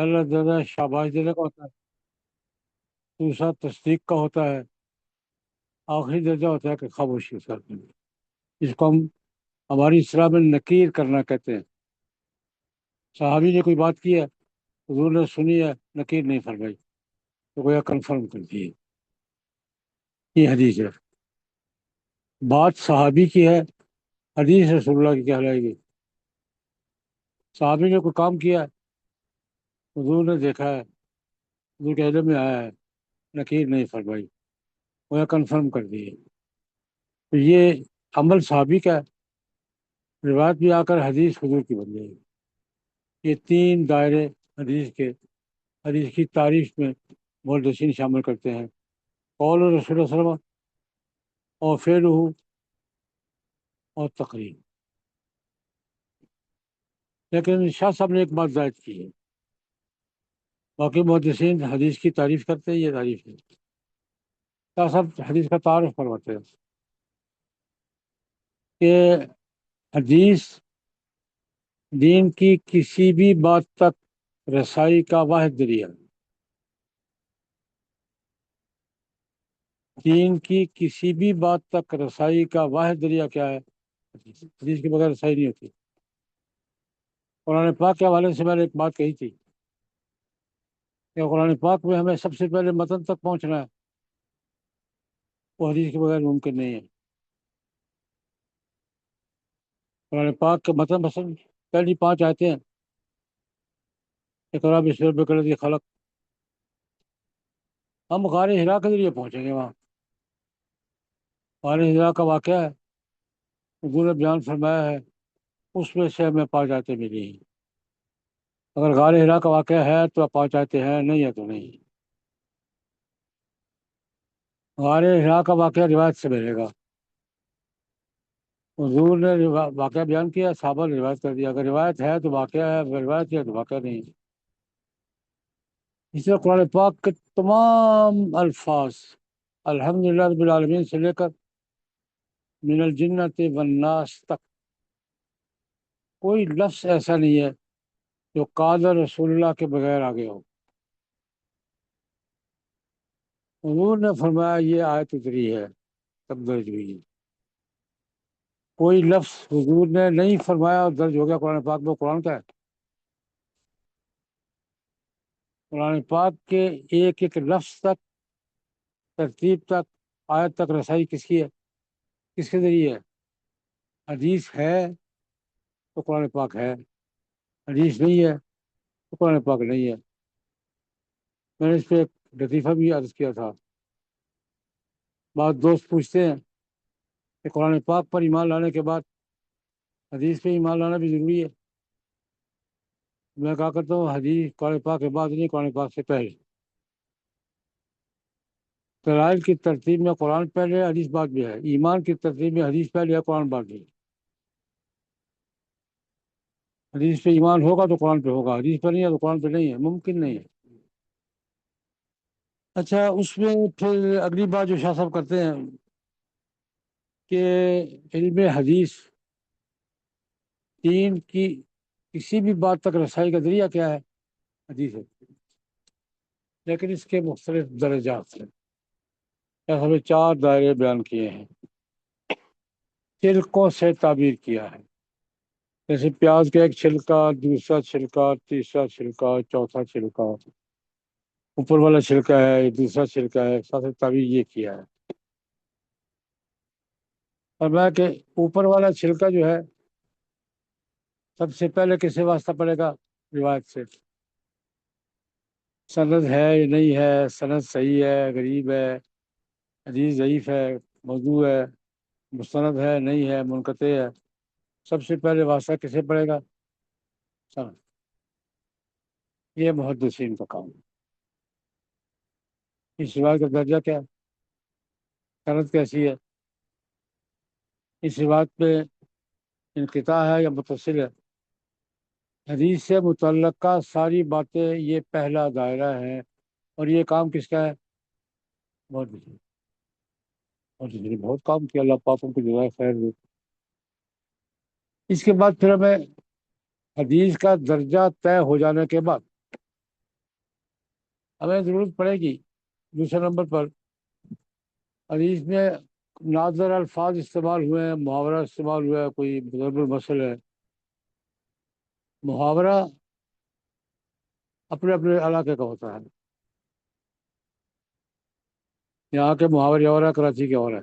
پہلا درجہ شاباش دینے کا ہوتا ہے، دوسرا تصدیق کا ہوتا ہے، آخری درجہ ہوتا ہے کہ خاموشی اختیار کرنا، جس کو ہم ہماری اصطلاح میں نکیر کرنا کہتے ہیں۔ صحابی نے کوئی بات کی ہے، حضور نے سنی ہے، نکیر نہیں فرمائی، تو گویا کنفرم کر دیے، یہ حدیث ہے۔ بات صحابی کی ہے، حدیث رسول اللہ کی کہلائے گی۔ صحابی نے کوئی کام کیا ہے، حضور نے دیکھا ہے، حضور کے علم میں آیا ہے، نکیر نہیں فرمائی، گویا کنفرم کر دیے۔ تو یہ عمل صحابی کا ہے، روایت بھی آ کر حدیث حضور کی بن جائے گی۔ یہ تین دائرے حدیث کے، حدیث کی تعریف میں محدثین شامل کرتے ہیں: قول رسول اللہ صلی اللہ علیہ وسلم، اور فعلہ، اور تقریر۔ لیکن شاہ صاحب نے ایک بات زائد کی ہے، باقی محدثین حدیث کی تعریف کرتے ہیں، یہ تعریف ہے۔ شاہ صاحب حدیث کا تعارف کرواتے ہیں کہ حدیث دین کی کسی بھی بات تک رسائی کا واحد ذریعہ ہے۔ دین کی کسی بھی بات تک رسائی کا واحد ذریعہ کیا ہے؟ حدیث کے بغیر رسائی نہیں ہوتی۔ قرآن پاک کے حوالے سے میں نے ایک بات کہی تھی کہ قرآن پاک میں ہمیں سب سے پہلے متن تک پہنچنا ہے، وہ حدیث کے بغیر ممکن نہیں ہے۔ قرآن پاک کے متن مثلا پہلی 5 آیتیں ہیں، اقرأ بسم ربک الذی خلق، ہم غار حرا کے ذریعے پہنچیں گے وہاں۔ غار حرا کا واقعہ ہے، حضور نے بیان فرمایا ہے، اس میں سے ہمیں 5 آیتیں ملی ہیں۔ اگر غار حرا کا واقعہ ہے تو 5 آیتیں ہیں، نہیں ہے تو نہیں۔ غار حرا کا واقعہ روایت سے ملے گا، حضور نے واقعہ بیان کیا، صحابہ نے روایت کر دیا۔ اگر روایت ہے تو واقعہ ہے، اگر روایت ہے تو واقعہ نہیں ہے۔ اس لیے قرآن پاک کے تمام الفاظ الحمدللہ رب العالمین سے لے کر من الجنت والناس تک کوئی لفظ ایسا نہیں ہے جو قال رسول اللہ کے بغیر آگے ہو۔ حضور نے فرمایا یہ آیت اتری ہے، تب درج ہوئی ہے۔ کوئی لفظ حضور نے نہیں فرمایا اور درج ہو گیا قرآن پاک میں، قرآن کا ہے۔ قرآن پاک کے ایک ایک لفظ تک، ترتیب تک، آیت تک رسائی کس کی ہے؟ کس کے ذریعے ہے؟ حدیث ہے تو قرآن پاک ہے، حدیث نہیں ہے تو قرآن پاک نہیں ہے۔ میں نے اس پہ ایک لطیفہ بھی عرض کیا تھا۔ بعض دوست پوچھتے ہیں کہ قرآن پاک پر ایمان لانے کے بعد حدیث پہ ایمان لانا بھی ضروری ہے؟ میں کہا کرتا ہوں حدیث قرآن پاک کے بعد نہیں، قرآن پاک سے پہلے۔ دلائل کی ترتیب میں قرآن پہلے، حدیث بعد میں ہے۔ ایمان کی ترتیب میں حدیث پہلے ہے، قرآن بعد میں ہے۔ حدیث پہ ایمان ہوگا تو قرآن پہ ہوگا، حدیث پہ نہیں ہے تو قرآن پہ نہیں ہے، ممکن نہیں ہے۔ اچھا، اس میں پھر اگلی بات جو شاہ صاحب کرتے ہیں کہ علم حدیث دین کی کسی بھی بات تک رسائی کا ذریعہ کیا ہے؟ حدیث ہے، لیکن اس کے مختلف درجات ہیں۔ شاہ صاحب نے 4 دائرے بیان کیے ہیں، چھلکوں سے تعبیر کیا ہے۔ جیسے پیاز کا ایک چھلکا، دوسرا چھلکا، تیسرا چھلکا، چوتھا چھلکا، اوپر والا چھلکا ہے، دوسرا چھلکا ہے، ساتھ تعبیر یہ کیا ہے۔ فرمایا کہ اوپر والا چھلکا جو ہے سب سے پہلے کس سے واسطہ پڑے گا؟ روایت سے۔ سند ہے یا نہیں ہے، سند صحیح ہے، غریب ہے، حدیث ضعیف ہے، موضوع ہے، مستند ہے نہیں ہے، منقطع ہے، سب سے پہلے واسطہ کسے پڑے گا؟ سند۔ یہ محدثین کا کام ہے۔ اس روایت کا درجہ کیا ہے؟ سند کیسی ہے؟ اس روایت پہ انقطاع ہے یا متصل ہے؟ حدیث سے متعلقہ ساری باتیں یہ پہلا دائرہ ہے، اور یہ کام کس کا ہے؟ محدثین۔ محدثین نے بہت کام کیا، اللہ پاک ان کو جزائے خیر دے۔ اس کے بعد پھر ہمیں حدیث کا درجہ طے ہو جانے کے بعد ہمیں ضرورت پڑے گی۔ دوسرے نمبر پر حدیث میں نادر الفاظ استعمال ہوئے ہیں، محاورہ استعمال ہوا ہے، کوئی ضرب المثل ہے۔ محاورہ اپنے اپنے علاقے کا ہوتا ہے، یہاں کے محاورے اور ہے، کراچی کے اور ہے،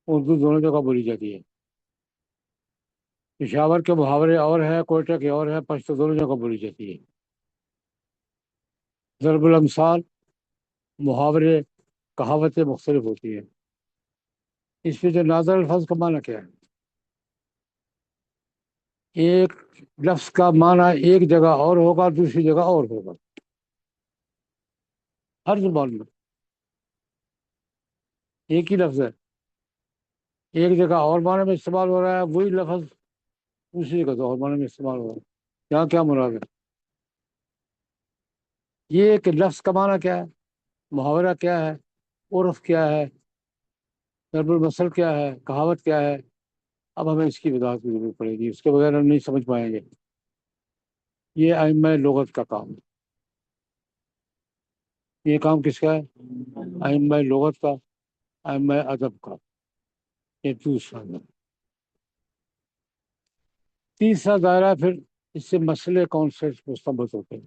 اردو دونوں جگہ بولی جاتی ہے۔ پشاور کے محاورے اور ہے، کوئٹہ کے اور ہے، پشتو دونوں جگہ بولی جاتی ہے۔ ضرب الامثال محاورے کہاوتیں مختلف ہوتی ہیں۔ اس میں جو نادر الفاظ کا معنی کیا ہے؟ ایک لفظ کا معنی ایک جگہ اور ہوگا، دوسری جگہ اور ہوگا، ہر زبان میں ایک ہی لفظ ہے، ایک جگہ اور معنی میں استعمال ہو رہا ہے، وہی لفظ دوسری جگہ اور معنی میں استعمال ہو رہا ہے۔ یہاں کیا مراد ہے؟ یہ کہ لفظ کا معنی کیا ہے، محاورہ کیا ہے، عرف کیا ہے، ضرب المثل کیا ہے، کہاوت کیا ہے، اب ہمیں اس کی وضاحت کی ضرورت پڑے گی، اس کے بغیر ہم نہیں سمجھ پائیں گے۔ یہ ائمہ لغت کا کام ہے۔ یہ کام کس کا ہے؟ ائمہ لغت کا، ائمہ ادب کا۔ یہ دوسرا ہے۔ تیسرا دائرہ پھر اس سے مسئلے کون سے مستنبط ہوتے ہیں؟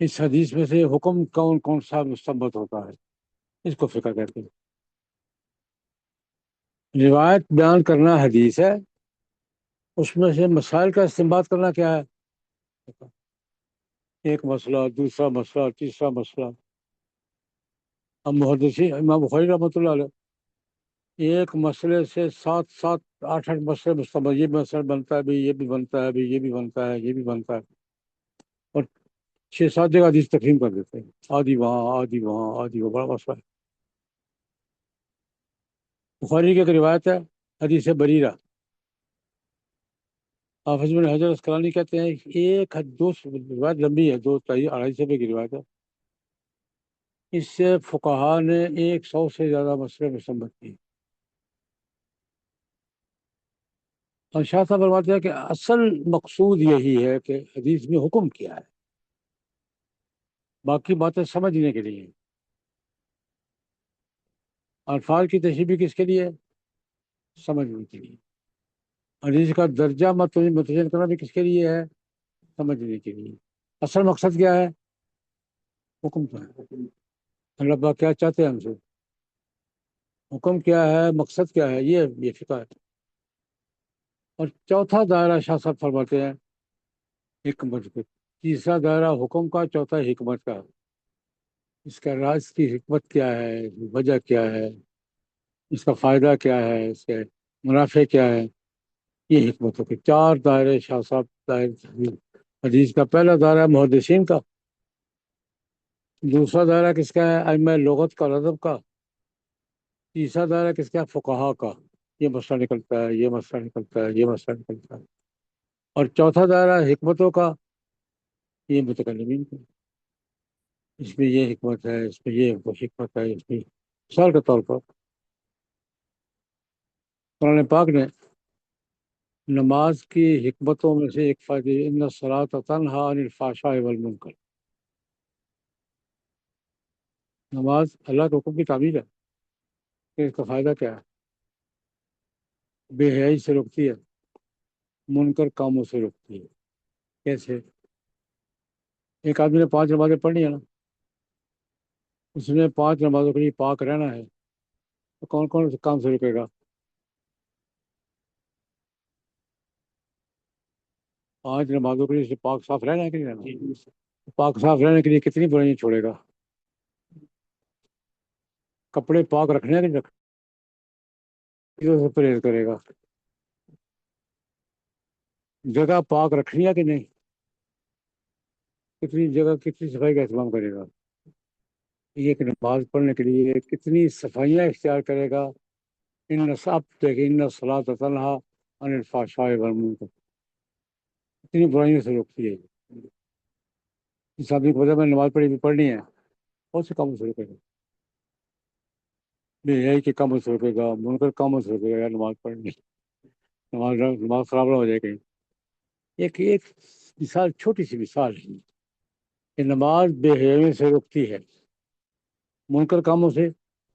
اس حدیث میں سے حکم کون کون سا مستنبط ہوتا ہے، اس کو فقہ کہتے ہیں۔ روایت بیان کرنا حدیث ہے، اس میں سے مسائل کا استنباط کرنا کیا ہے؟ ایک مسئلہ، دوسرا مسئلہ، تیسرا مسئلہ۔ اب محدثین امام بخاری رحمۃ اللہ علیہ ایک مسئلے سے سات سات آٹھ آٹھ مسئلے مستنبط، یہ مسئلہ بنتا ہے بھی، یہ بھی بنتا ہے بھی، یہ بھی بنتا ہے، یہ بھی بنتا ہے، اور 6 7 جگہ حدیث تقسیم کر دیتے ہیں، آدھی وہاں، آدھی وہاں، آدھی وہ، بڑا مسئلہ ہے۔ بخاری کی ایک روایت ہے، حدیث بریرہ، حافظ بن حجر اسقلانی کہتے ہیں ایک دو روایت لمبی ہے، 2 2.5 250 کی روایت ہے، اس سے فقہا نے 100 سے زیادہ مسئلے مستنبط کیے۔ اور شاہ صاحب فرماتے ہیں کہ اصل مقصود یہی ہے کہ حدیث میں حکم کیا ہے، باقی باتیں سمجھنے کے لیے۔ الفاظ کی تشریح بھی کس کے لیے؟ سمجھنے کے لیے۔ حدیث کا درجہ متعین کرنا بھی کس کے لیے ہے؟ سمجھنے کے لیے۔ اصل مقصد کیا ہے؟ حکم کیا ہے؟ اللہ پاک کیا چاہتے ہیں ہم سے؟ حکم کیا ہے، مقصد کیا ہے؟ یہ فقہ ہے۔ اور چوتھا دائرہ شاہ صاحب فرماتے ہیں حکمت کا۔ تیسرا دائرہ حکم کا، چوتھا حکمت کا۔ اس کا راز کی حکمت کیا ہے، وجہ کیا ہے، اس کا فائدہ کیا ہے، اس کے منافع کیا ہے، یہ حکمتوں کے 4 دائرے شاہ صاحب دائرے حدیث کا۔ پہلا دائرہ محدثین کا، دوسرا دائرہ کس کا ہے؟ ائمہ لغت کا، ادب کا۔ تیسرا دائرہ کس کا ہے؟ فقہا کا، یہ مسئلہ نکلتا ہے، یہ مسئلہ نکلتا ہے، یہ مسئلہ نکلتا ہے۔ اور چوتھا دائرہ حکمتوں کا، یہ متکلمین کا، اس میں یہ حکمت ہے، اس میں یہ حکمت ہے، اس میں مثال کے طور پر قرآن پاک نے نماز کی حکمتوں میں سے ایک فائدہ، ان الصلاۃ تنہی عن الفحشاء والمنکر۔ نماز اللہ کے حکم کی تعمیل ہے، کہ اس کا فائدہ کیا ہے؟ بے حیائی سے روکتی ہے، منکر کاموں سے روکتی ہے۔ کیسے؟ ایک آدمی نے 5 نمازیں پڑھنی ہے نا، اس نے 5 نمازوں کے لیے پاک رہنا ہے، تو کون کون سے کام سے روکے گا؟ 5 نمازوں کے لیے اسے پاک صاف رہنا ہے کہ نہیں رہنا؟ پاک صاف رہنے کے لیے کتنی برائیاں چھوڑے گا؟ کپڑے پاک رکھنے ہیں کہ نہیں رکھنے؟ چیزوں سے پرہیز کرے گا؟ جگہ پاک رکھنی ہے کہ نہیں؟ کتنی جگہ، کتنی صفائی کا اہتمام کرے گا؟ یہ کہ نماز پڑھنے کے لیے کتنی صفائیاں اختیار کرے گا؟ ان سب دیکھیں، ان الصلاۃ تنہی عن الفحشاء والمنکر، کتنی برائیوں سے روکتی ہے۔ اس آدمی کو پتا میں نماز پڑھنی ہے، بہت سے کاموں سے روکے گا، بے حیائی کے کاموں سے روکے گا، منکر کاموں سے روکے گا، نماز پڑھنے، نماز خراب نہ ہو جائے کہیں۔ ایک مثال چھوٹی سی مثال ہے کہ نماز بے حیائی سے روکتی ہے، منکر کاموں سے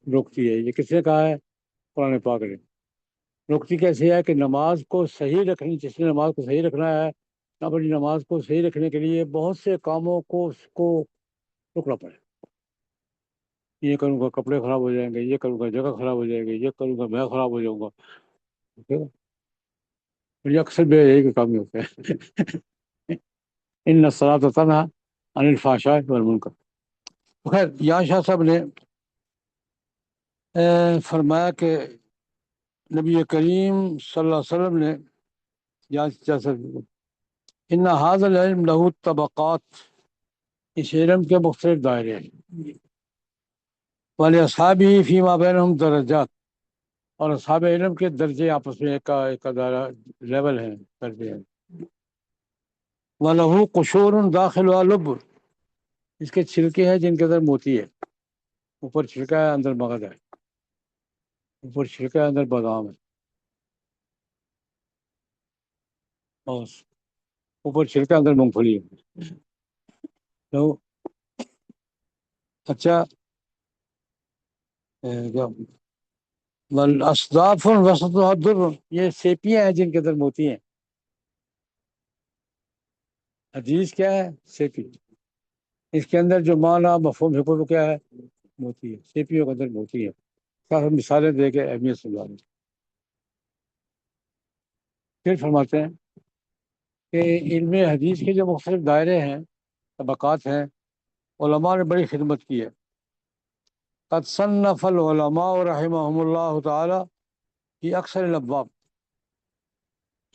روکتی ہے۔ یہ کس نے کہا ہے؟ قرآن پاک نے۔ روکتی کیسے ہے؟ کہ نماز کو صحیح رکھنی، جس نے نماز کو صحیح رکھنا ہے، اپنی نماز کو صحیح رکھنے کے لیے بہت سے کاموں کو اس کو رکنا پڑے۔ یہ کروں گا کپڑے خراب ہو جائیں گے، یہ کروں گا جگہ خراب ہو جائے گی، یہ کروں گا میں خراب ہو جاؤں گا، ٹھیک ہے؟ یہ اکثر بے حیائی کے کام ہی ہوتے ہیں۔ ان الصلاۃ تنہی عن الفحشاء والمنکر۔ خیر، یہاں شاہ صاحب نے فرمایا کہ نبی کریم صلی اللہ علیہ وسلم نے جیسے ان هذا العلم له طبقات، اس علم کے مختلف دائرے ہیں، ولاصحابہ فیما بینہم درجات، اور اصحاب علم کے درجے آپس میں ایک لیول ہیں، درجے ہیں۔ وَلَهُ قُشُورٌ دَاخِلُهَا لُبٌّ، اس کے چھلکے ہیں جن کے اندر موتی ہے، اوپر چھلکا ہے اندر مغز ہے، اوپر چھلکا ہے اندر بادام ہے، اور اوپر چھلکا اندر مونگ پھلی ہے۔ تو اچھا، والاصداف وسطها الدر، یہ سیپیاں ہیں جن کے اندر موتی ہیں۔ حدیث کیا ہے؟ سیپی۔ اس کے اندر جو معنی مفہوم حکم کیا ہے؟ موتی ہے، سیپیوں کے اندر موتی ہے۔ کافی مثالیں دے کے اہمیت سمجھا دیں۔ پھر فرماتے ہیں کہ علم حدیث کے جو مختلف دائرے ہیں، طبقات ہیں، علماء نے بڑی خدمت کی ہے۔ قد صنف العلماء رحمهم اللہ تعالی فی اکثر الابواب،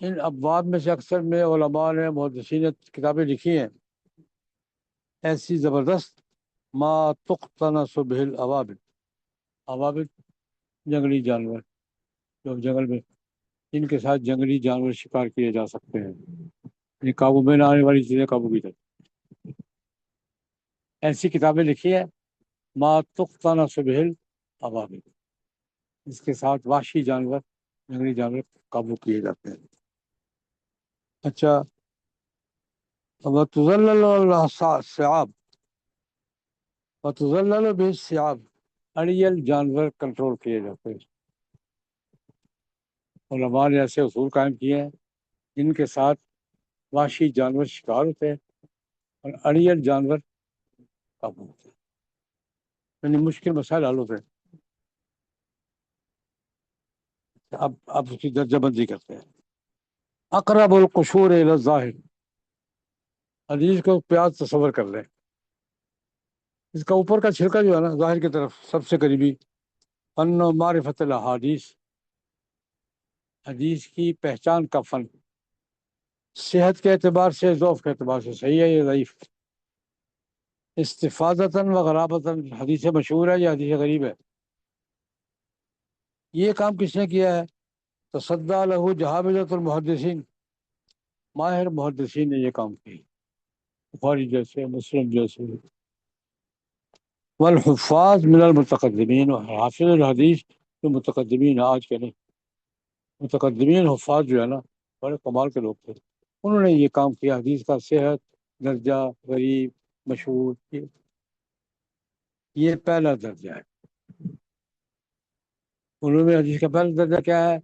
ان ابواب میں سے اکثر میں علماء نے، محدثین نے کتابیں لکھی ہیں ایسی زبردست، ما تقتنص به العوابد، عوابد جنگلی جانور، جو جنگل میں ان کے ساتھ جنگلی جانور شکار کیے جا سکتے ہیں، یعنی قابو میں نہ آنے والی چیزیں قابو کی جاتی، ایسی کتابیں لکھی ہے ما تقتنص به العوابد، اس کے ساتھ وحشی جانور، جنگلی جانور قابو کیے جاتے ہیں۔ اچھا، وتذلل الصعاب، وتذلل بالصعاب، اڑیل جانور کنٹرول کیے جاتے ہیں۔ علماء نے ایسے اصول قائم کیے ہیں جن کے ساتھ وحشی جانور شکار ہوتے ہیں اور اڑیل جانور قابو ہوتے ہیں، یعنی مشکل مسائل حل ہوتے ہیں۔ اب اس کی درجہ بندی کرتے ہیں۔ اقرب القشور الی الظاہر، حدیث کو پیاز تصور کر لیں، اس کا اوپر کا چھلکا جو ہے نا ظاہر کی طرف سب سے قریبی، فن و معرفت الاحادیث، حدیث کی پہچان کا فن، صحت کے اعتبار سے، ضعف کے اعتبار سے، صحیح ہے یا ضعیف، استفاضتاً و غرابتاً، حدیث مشہور ہے یا حدیث غریب ہے۔ یہ کام کس نے کیا ہے؟ تصدیٰ لہ جہابذۃ المحدثین، ماہر محدثین نے یہ کام کیا، بخاری جیسے، مسلم جیسے، والحفاظ من المتقدمین، اور حافظ الحدیث جو متقدمین، آج کے نہیں، متقدمین حفاظ جو ہے نا بڑے کمال کے لوگ تھے، انہوں نے یہ کام کیا، حدیث کا صحت، درجہ، غریب، مشہور، یہ پہلا درجہ ہے۔ علوم حدیث کا پہلا درجہ کیا ہے؟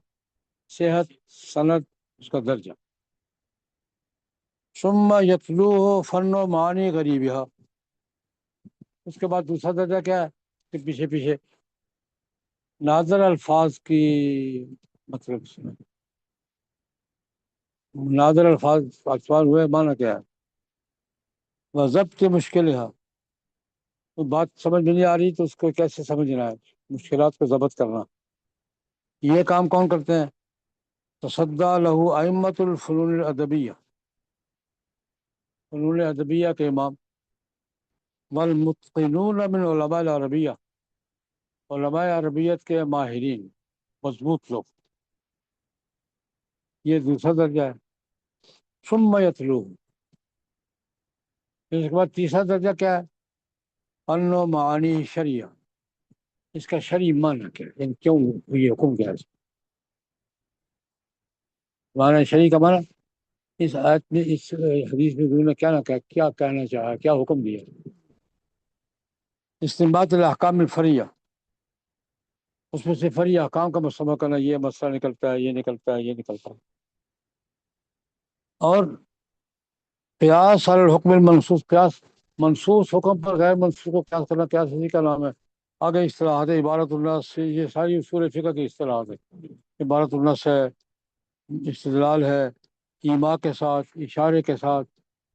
صحت، سند، اس کا درجہ۔ ثم یتلوہ فن و معانی غریبہ، اس کے بعد دوسرا درجہ کیا ہے کہ پیچھے پیچھے نادر الفاظ کی، مطلب سنیں، نادر الفاظ ہوئے، معنی کیا ہے؟ وہ ضبط مشکل ہے، کوئی بات سمجھ میں نہیں آ رہی تو اس کو کیسے سمجھنا ہے، مشکلات کو ضبط کرنا، یہ کام کون کرتے ہیں؟ تصدیٰ لہ ائمۃ الفنون الادبیہ، فنون ادبیہ کے امام، والمتقنون من علماء العربیہ، علماء عربیت کے ماہرین، مضبوط لوگ، یہ دوسرا درجہ ہے۔ ثم یتلو، پھر اس کے بعد تیسرا درجہ کیا ہے؟ فن و معانی شریعہ، اس کا شرعی معنی کیا ہے، یعنی کیوں یہ حکم کیا ہے، معنی شرعی کا معنی اس آیت میں، اس حدیث میں حضور نے کیا کہنا چاہا، کیا حکم دیا؟ استنباط الاحکام الفریہ، اس میں سے فری احکام کا مسئلہ کرنا، یہ مسئلہ نکلتا ہے، یہ نکلتا ہے، یہ نکلتا ہے. اور قیاس علی الحکم المنصوص، قیاس منصوص حکم پر غیر منصوص کو قیاس کرنا، قیاس اسی کا نام ہے. آگے اصطلاحات عبارت النص سے، یہ ساری اصول فقہ کی اصطلاحات ہے. عبارت النص ہے، استدلال ہے، ایما کے ساتھ، اشارے کے ساتھ،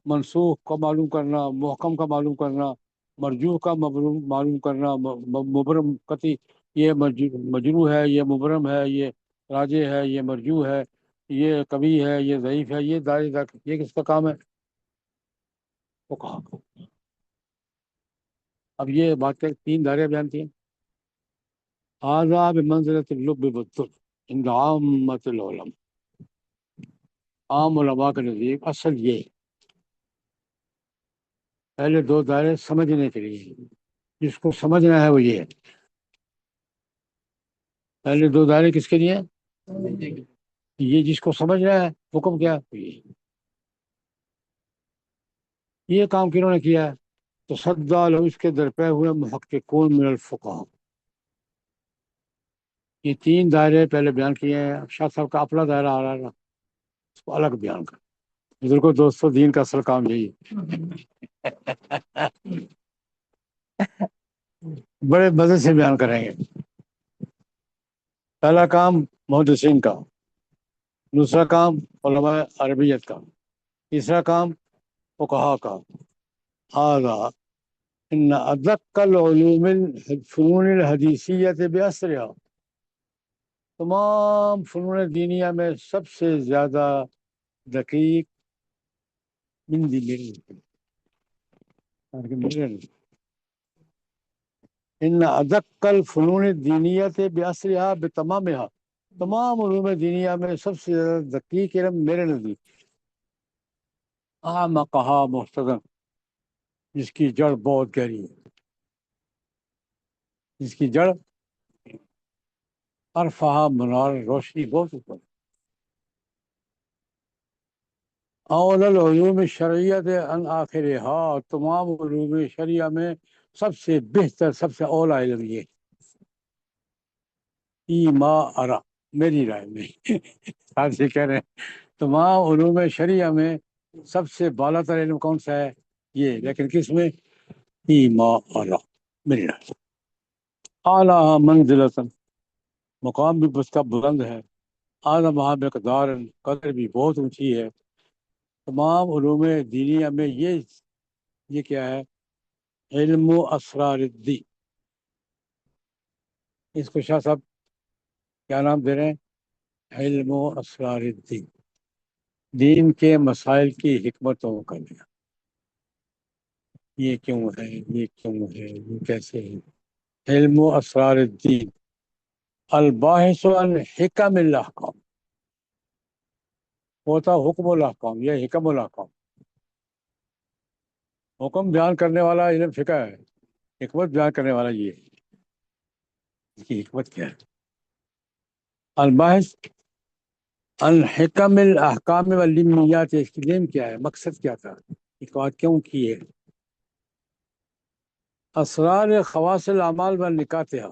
منسوخ کا معلوم کرنا، محکم کا معلوم کرنا، مرجوع کا معلوم کرنا، مبرم قطعی، یہ مجروح ہے، یہ مبرم ہے، یہ راجع ہے، یہ مرجوع ہے، یہ قوی ہے، یہ ضعیف ہے، یہ دائرہ، یہ کس کا کام ہے؟ وہ کہا. اب یہ بات تین دائرے بیان کیے. آزاد بمنزلۃ اللب والدر عند عامۃ العلماء، عام علماء کے نزدیک اصل یہ پہلے دو دائرے سمجھنے کے لیے، جس کو سمجھنا ہے وہ یہ ہے. پہلے دو دائرے کس کے لیے؟ یہ جس کو سمجھنا ہے حکم کیا ہے، یہ کام کنہوں نے کیا ہے؟ تو صدا لو، اس کے درپے ہوئے محققون من الفقہاء. یہ تین دائرے پہلے بیان کیے ہیں. اب شاہ صاحب کا اپنا دائرہ آ رہا ہے نا، اس کو الگ بیان کر. بزرگوں دوستوں، دین کا اصل کام یہی ہے. بڑے مزے سے بیان کریں گے. پہلا کام محدثین کا، دوسرا کام علماء عربیت کا، تیسرا کام فقہاء کا. هذا ان ادق العلوم الفنون الحدیثیت باسرها، تمام فنون دینیہ میں سب سے زیادہ دقیق من ان ادق الفنون الدینیت باسرها بتمامها، تمام علوم دینیہ میں سب سے زیادہ دقیق علم میرے نزدیک اعمقها محتضن، جس کی جڑ بہت گہری ہے، جس کی جڑ ارفعها منار، روشنی بہت اوپر. اول العلوم الشرعیت ان آخرها، تمام علوم شریعہ میں سب سے بہتر، سب سے اولا علم یہ ایما ارا، میری رائے میں. آپ سے کہہ رہے ہیں تمام علوم شریعہ میں سب سے بالا تر علم کون سا ہے؟ یہ. لیکن کس میں؟ ایما ارا، میری رائے. اعلیٰ منزلۃ، مقام بھی اس کا بلند ہے. اعظمها مقدار، قدر بھی بہت اونچی ہے. تمام علوم دینیہ میں یہ کیا ہے؟ علم و اسرار الدین. اس کو شاہ صاحب کیا نام دے رہے ہیں؟ علم و اسرار الدین، دین کے مسائل کی حکمتوں کا بیان. یہ کیوں ہے، یہ کیوں ہے، یہ کیسے ہے؟ علم و اسرار الدین الباحث عن حکم الاحکام، ہوتا حکم الاحکام، یہ حکم الاحکام. حکم بیان کرنے والا علم فقہ ہے، حکمت بیان کرنے والا یہ ہے. اس کی حکمت کیا ہے؟ الباحث عن حکم الاحکام واللمیات، اس کی لیم کیا ہے، مقصد کیا تھا، یہ بات کیوں کی ہے؟ اسرار خواص الاعمال والنکاتها،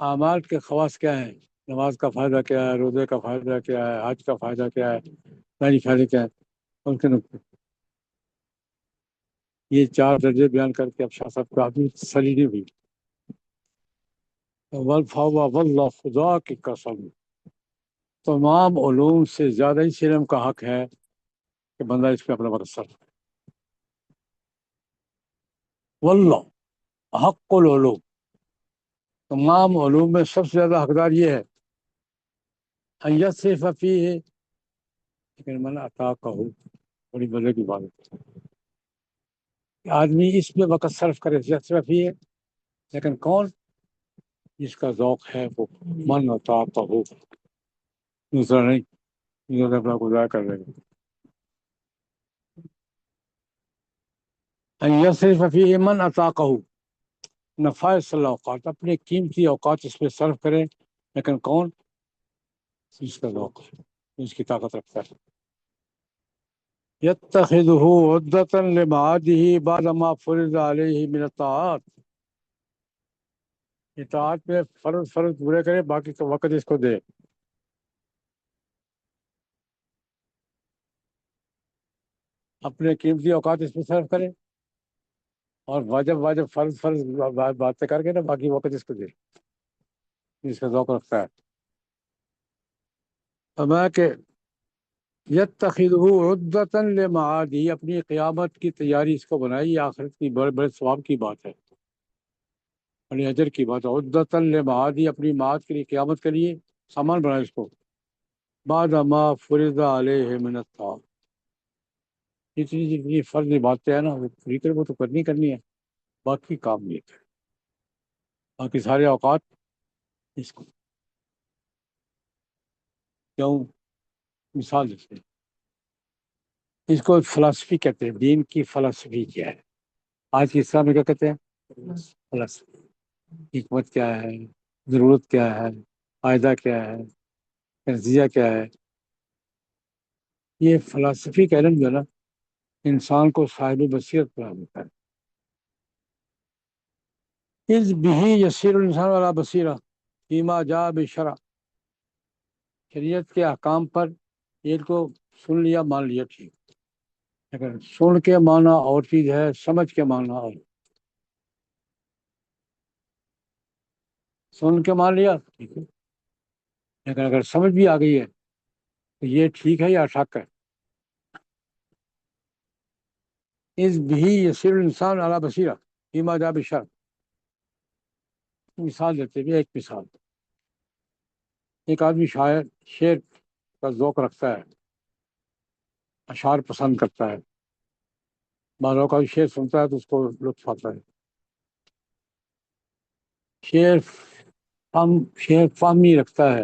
اعمال کے خواص کیا ہیں، نماز کا فائدہ کیا ہے، روزے کا فائدہ کیا ہے، حج کا فائدہ کیا ہے، ساری فائدے کیا ہے، ان کے نقطے. یہ چار درجے بیان کر کے اب شاہ صاحب کا بھی تسلی نہیں ہوئی. واللہ، خدا کی قسم، تمام علوم سے زیادہ اس علم کا حق ہے کہ بندہ اس پہ اپنا بھروسہ رکھے. واللہ حق العلوم، تمام علوم میں سب سے زیادہ حقدار یہ ہے. ان یصرف فیہ، لیکن من عطا کہو، بڑی مزے کی بات ہے کہ آدمی اس میں وقت صرف کرے، یصرف فیہ، لیکن کون؟ جس کا ذوق ہے وہ من عطا کہو، دوسرا نہیں. دوسرا اپنا گزار کر رہے گا. ان یصرف فیہ من عطا کہو، نفائس الاوقات، اپنے قیمتی اوقات اس پہ صرف کرے، لیکن کون؟ جس کا ذوق ہے، اس کی طاقت رکھتا ہے. يتخذه عدة لمعاده بعد ما فرض عليه من الطاعات. اطاعت میں فرض پورے کرے، باقی کا وقت اس کو دے. اپنے قیمتی اوقات اس میں صرف کرے، اور واجب فرض باتیں کر کے نا باقی وقت اس کو دے، اس کا ذوق رکھتا ہے. فرمایا کہ یتخذہ عدۃ لمعادہ، اپنی قیامت کی تیاری اس کو بنائی، آخرت کی بڑے بڑے ثواب کی بات ہے، اپنی اجر کی بات ہے. عدۃ لمعادہ، اپنی معاد کے لیے، قیامت کے لیے سامان بنائے اس کو. بعد ما فرض علیہ من الطاعات، جتنی فرض باتیں ہیں نا وہ پوری کر، وہ تو کرنی ہے، باقی کام نہیں ہے، باقی سارے اوقات اس کو. کیوں؟ مثال دیتے ہیں، اس کو فلسفی کہتے ہیں. دین کی فلسفی کیا ہے؟ آج کے اسلام میں کیا کہتے ہیں؟ فلسفی. حکمت کیا ہے، ضرورت کیا ہے، فائدہ کیا ہے، نتیجہ کیا ہے. یہ فلسفی کا علم جو ہے نا، انسان کو صاحب بصیرت فراہم ہوتا ہے. اذ به یسیر الانسان علی بصیرہ فیما جاء بالشرع، شریعت کے احکام پر ایک کو سن لیا مان لیا ٹھیک، لیکن سن کے مانا اور چیز ہے، سمجھ کے مانا اور. سن کے مان لیا ٹھیک ہے، لیکن اگر سمجھ بھی آ گئی ہے تو یہ ٹھیک ہے یا شک ہے. اذ به یسیر الانسان علی بصیرہ فیما جاء بالشرع. مثال دیتے ہیں، ایک مثال. ایک آدمی شعر کا ذوق رکھتا ہے، اشعار پسند کرتا ہے، بعض اوقات شعر سنتا ہے تو اس کو لطف آتا ہے. شعر شعر فہمی رکھتا ہے.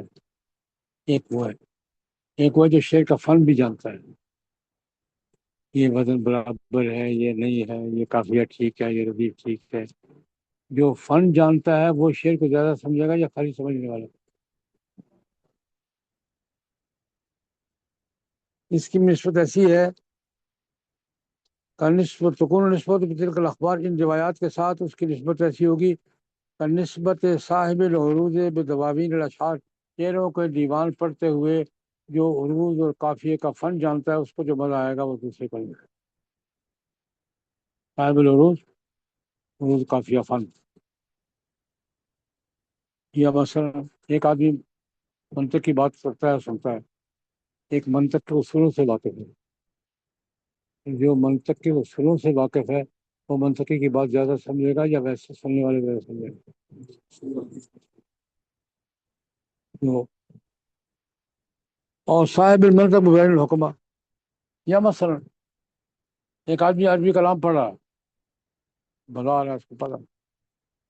ایک وہ ہے جو شعر کا فن بھی جانتا ہے، یہ وزن برابر ہے، یہ نہیں ہے، یہ قافیہ ٹھیک ہے، یہ ردیف ٹھیک ہے. جو فن جانتا ہے وہ شعر کو زیادہ سمجھے گا یا خالی سمجھنے والا؟ اس کی نسبت ایسی ہے نسبت تکون نسبت بتلک الاخبار، ان روایات کے ساتھ اس کی نسبت ایسی ہوگی نسبت صاحب العروض بدواوین الاشعار، شعروں کے دیوان پڑھتے ہوئے جو عروض اور قافیے کا فن جانتا ہے، اس کو جو مزہ آئے گا وہ دوسرے کو نہیں. صاحب العروض، عروض قافیہ فن. یا مثلا ایک آدمی منطق کی بات کرتا ہے، سنتا ہے، ایک منطق کے اصولوں سے واقف ہے. جو منطق کے اصولوں سے واقف ہے وہ منطقی کی بات زیادہ سمجھے گا یا ویسے سننے والے زیادہ سمجھے گا؟ اور صاحب المنطق بین الحکمہ، یا مثلا ایک آدمی عربی کلام پڑھ رہا ہے، بھلا آ رہا ہے اس کو پڑھا،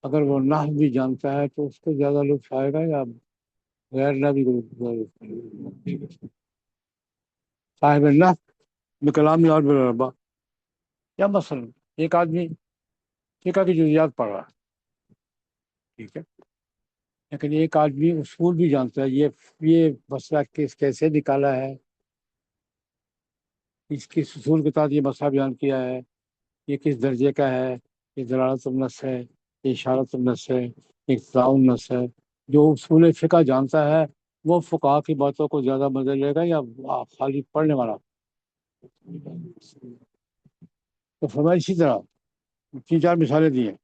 اگر وہ نحو بھی جانتا ہے تو اس کو زیادہ لطف آئے گا یا غیر نحوی کو صاحب النحو بکلام عرب الربا. یا مثلا ایک آدمی فقہ کی جزیات پڑھ رہا ہے، ٹھیک ہے، لیکن ایک آدمی اصول بھی جانتا ہے، یہ مسئلہ کیسے نکالا ہے، اس کی اصول کے تحت یہ مسئلہ بیان کیا ہے، یہ کس درجے کا ہے، یہ دلالت النص ہے، یہ اشارت النص ہے، یہ اقتضاء النص ہے. جو اصول فقہ جانتا ہے وہ فقہا کی باتوں کو زیادہ مزے لے گا یا خالی پڑھنے والا؟ تو فرمایا اسی طرح 3-4 مثالیں دی ہیں.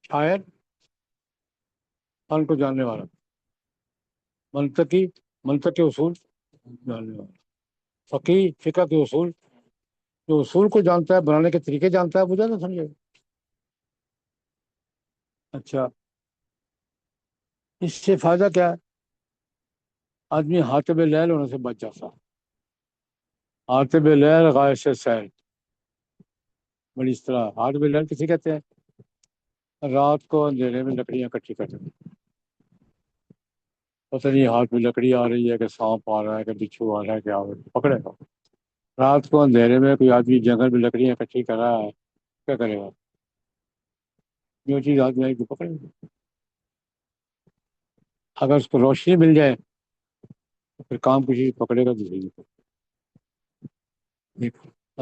شاعر فن کو جاننے والا، منطق کے اصول جاننے والا، فقیہ فقہ کے اصول، جو اصول کو جانتا ہے، بنانے کے طریقے جانتا ہے، وہ زیادہ سمجھے گا. اچھا، اس سے فائدہ کیا ہے؟ آدمی حاطب لیل ہونے سے بچ جاتا. حاطب لیل غائب سے سیر، بڑی اصطلاح. حاطب لیل کسے کہتے ہیں؟ رات کو اندھیرے میں لکڑیاں اکٹھی کرتے ہیں. پتہ نہیں ہاتھ میں لکڑی آ رہی ہے کہ سانپ آ رہا ہے کہ بچھو آ رہا ہے، کیا ہو رہا ہے، پکڑے گا. رات کو اندھیرے میں کوئی آدمی جنگل میں لکڑیاں اکٹھی کر رہا ہے، کیا کرے گا؟ جو چیز ہاتھ میں آئے گی پکڑے گا. اگر اس کو روشنی مل جائے پھر کام کی چیز پکڑے گا تو صحیح ہے۔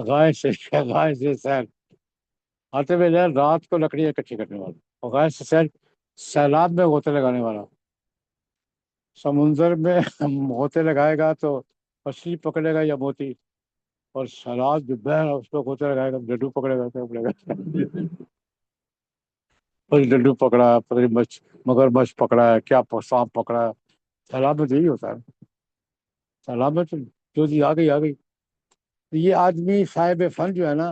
غائب سے غائب سے سیل، آتے ہوئے لہر رات کو لکڑیاں اکٹھی کرنے والا، اور غائب سے سیل سیلاب میں غوطے لگانے والا، سمندر میں غوطے لگائے گا تو مچھلی پکڑے گا یا موتی، اور سیلاب جو بہہ رہا اس پہ غوطے لگائے گا ڈڈو پکڑے گا، کیا پکڑے گا؟ بس ڈڈو پکڑا ہے، پتہ نہیں مگر مچھ پکڑا ہے، کیا سانپ پکڑا ہے۔ سیلاب میں تو یہی ہوتا ہے، سیلاب میں تو جو چیز آ گئی آ گئی۔ یہ آدمی صاحب فن جو ہے نا،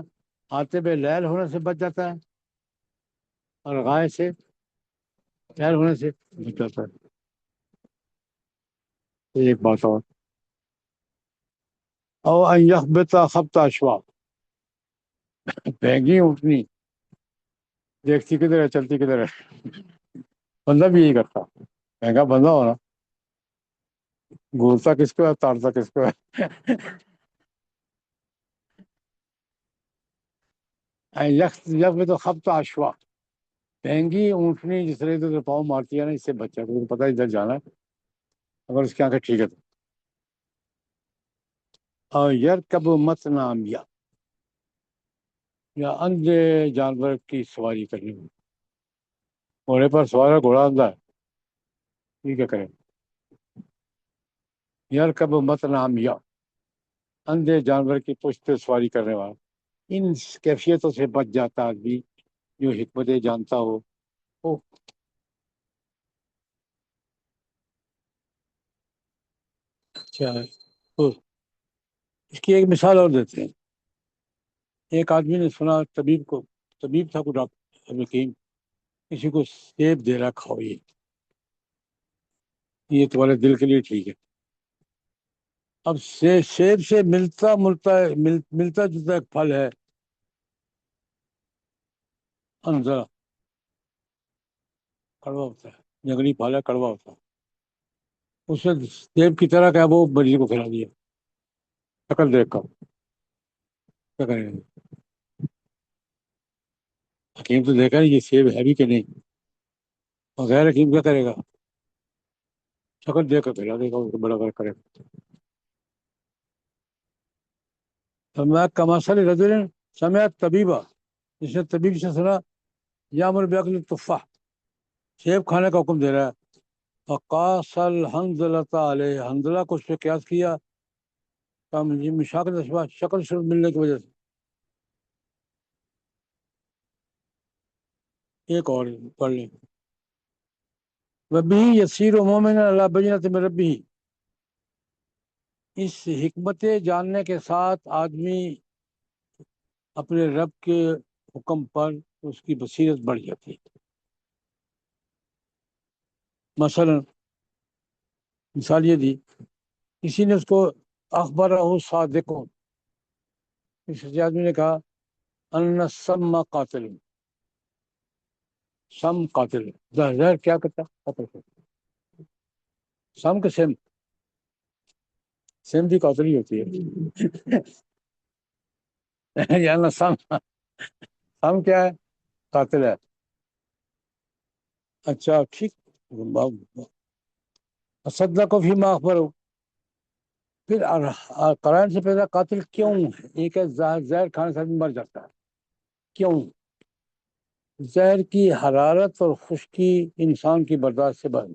آتے بے لیل ہونے سے بچ جاتا ہے، اور غائب سے لیل ہونے سے بچ جاتا ہے۔ ایک بات اور، او ان یخبط خبط اشوا، بھینگی اٹھنی دیکھتی کدھر ہے چلتی کدھر ہے، بندہ بھی یہی کرتا، مہنگا بندہ ہونا، گھولتا کس کو ہے تاڑتا کس کو ہے۔ یخبط خبط اشوا، بھینگی اونٹنی جس طرح ادھر پاؤں مارتی ہے نا، اس سے بچہ کو پتا ادھر جانا ہے، اگر اس کی آنکھیں ٹھیک ہے تو۔ اور یرکب متنامیا، یا اندھے جانور کی سواری کرنی ہو، گھوڑے پر سوار ہے، گھوڑا اندھا ہے، یہ کیا کرے؟ یرکب متنامیا، اندھے جانور کی پشت پہ سواری کرنے والا، ان کیفیتوں سے بچ جاتا آدمی جو حکمتیں جانتا ہو۔ او، اچھا ہے تو اس کی ایک مثال اور دیتے ہیں۔ ایک آدمی نے سنا طبیب کو، طبیب تھا کوئی ڈاکٹر حکیم، کسی کو سیب دے رہا کھاؤ، یہ تمہارے دل کے لیے ٹھیک ہے۔ اب سیب سے ملتا جلتا ایک پھل ہے انظرا، کڑوا ہوتا ہے، جنگلی پھل ہے، کڑوا ہوتا ہے، اس نے سیب کی طرح کا وہ مریض کو کھلا دیا، شکل دیکھ کر کیا کریں گے؟ حکیم تو دیکھا نہیں یہ سیب ہے بھی کہ نہیں، اور غیر حکیم کیا کرے گا؟ شکل دیکھ کر کھلا دے گا، اس کو بڑا بڑا کرے گا۔ تو میں کماسل رجل سمعت طبیبہ، جس نے طبیب سے سنا یامر باکل التفاح، سیب کھانے کا حکم دے رہا ہے، فقاس الحنظلۃ علیہ، حنظلہ کو اس پہ قیاس کیا، مشاکل اشباہ، شکل سے ملنے کی وجہ سے۔ ایک اور پڑھ لیں، ربی یسیر و مومن اللہ بینۃ من ربی، اس حکمت جاننے کے ساتھ آدمی اپنے رب کے حکم پر اس کی بصیرت بڑھ جاتی ہے۔ مثلا مثال یہ دی، کسی نے اس کو اخبرہ صادق، کسی آدمی نے کہا ان السم قاتل، سم قاتل، زہر کیا کرتا ہے؟ قتل کرتا ہے۔ سم کے سیم بھی قاتل ہی ہوتی ہے۔ یعنی سم کیا ہے؟ قاتل ہے۔ اچھا ٹھیک، صدق کو بھی معاف کرو، پھر قرآن سے پیدا قاتل کیوں ہے؟ ایک ہے زہر کھانے سے آدمی مر جاتا ہے، کیوں؟ زہر کی حرارت اور خشکی انسان کی برداشت سے بڑھ،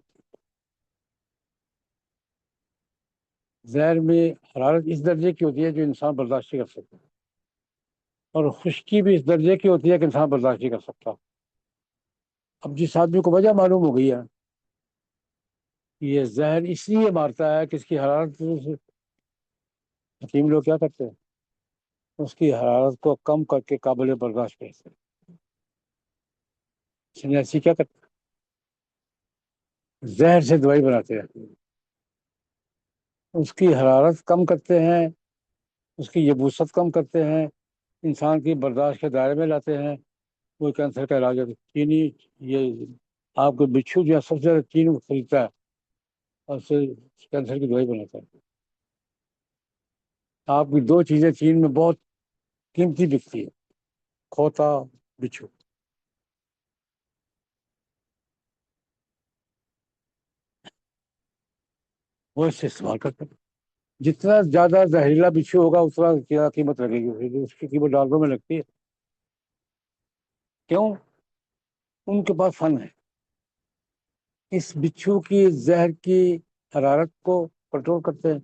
زہر میں حرارت اس درجے کی ہوتی ہے جو انسان برداشت نہیں کر سکتا، اور خشکی بھی اس درجے کی ہوتی ہے کہ انسان برداشت نہیں کر سکتا۔ اب جس آدمی کو وجہ معلوم ہو گئی ہے یہ زہر اس لیے مارتا ہے کہ اس کی حرارت، حکیم لوگ کیا کرتے ہیں؟ اس کی حرارت کو کم کر کے قابل برداشت کرتے ہیں۔ سنیاسی کیا کرتے ہیں؟ زہر سے دوائی بناتے ہیں، اس کی حرارت کم کرتے ہیں، اس کی یبوست کم کرتے ہیں، انسان کی برداشت کے دائرے میں لاتے ہیں، وہ کینسر کا علاج ہے۔ چینی، یہ آپ کو بچھو جو ہے سب سے زیادہ چین خریدتا ہے اور اس سے کینسر کی دوائی بناتا ہے۔ آپ کی دو چیزیں چین میں بہت قیمتی بکتی ہے، کھوتا، بچھو۔ وہ اس سے استعمال کرتے ہیں. جتنا زیادہ زہریلا بچھو ہوگا اتنا زیادہ قیمت لگے گی. اس کی قیمت ڈالروں میں لگتی ہے. کیوں؟ ان کے پاس فن ہے. اس بچھو کی زہر کی حرارت کو کنٹرول کرتے ہیں،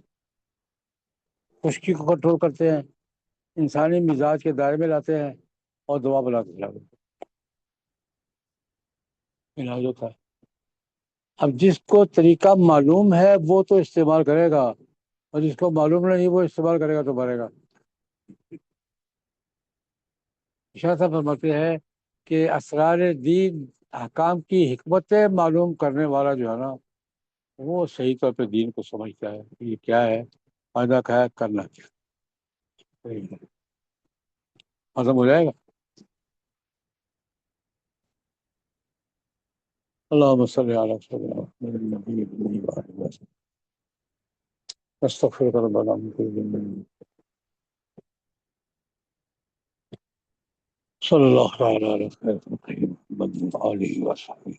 خشکی کو کنٹرول کرتے ہیں، انسانی مزاج کے دائرے میں لاتے ہیں اور دوا بنا کے کھلاتے ہیں. علاج ہوتا ہے. اب جس کو طریقہ معلوم ہے وہ تو استعمال کرے گا، اور جس کو معلوم نہیں وہ استعمال کرے گا تو مرے گا. شاہ صاحب فرماتے ہیں کہ اسرار دین، احکام کی حکمتیں معلوم کرنے والا جو ہے نا، وہ صحیح طور پہ دین کو سمجھتا ہے یہ کیا ہے، فائدہ کیا ہے، کرنا کیا ہے. ختم ہو جائے گا. اللہم صلی علی سیدنا محمد النبی الأمی وآلہ وسلم. استغفرک ربنا من کل ذنب. صلی اللہ تعالی علی سیدنا محمد وآلہ وصحبہ.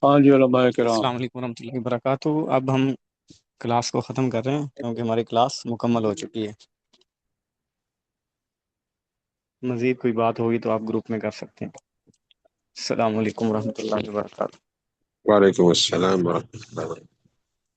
ہاں جی علماء کرام. السلام علیکم ورحمۃ اللہ وبرکاتہ. اب ہم کلاس کو ختم کر رہے ہیں کیونکہ ہماری کلاس مکمل ہو چکی ہے. مزید کوئی بات ہوگی تو آپ گروپ میں کر سکتے ہیں. السلام علیکم ورحمۃ اللہ وبرکاتہ. وعلیکم السلام ورحمۃ اللہ وبرکاتہ.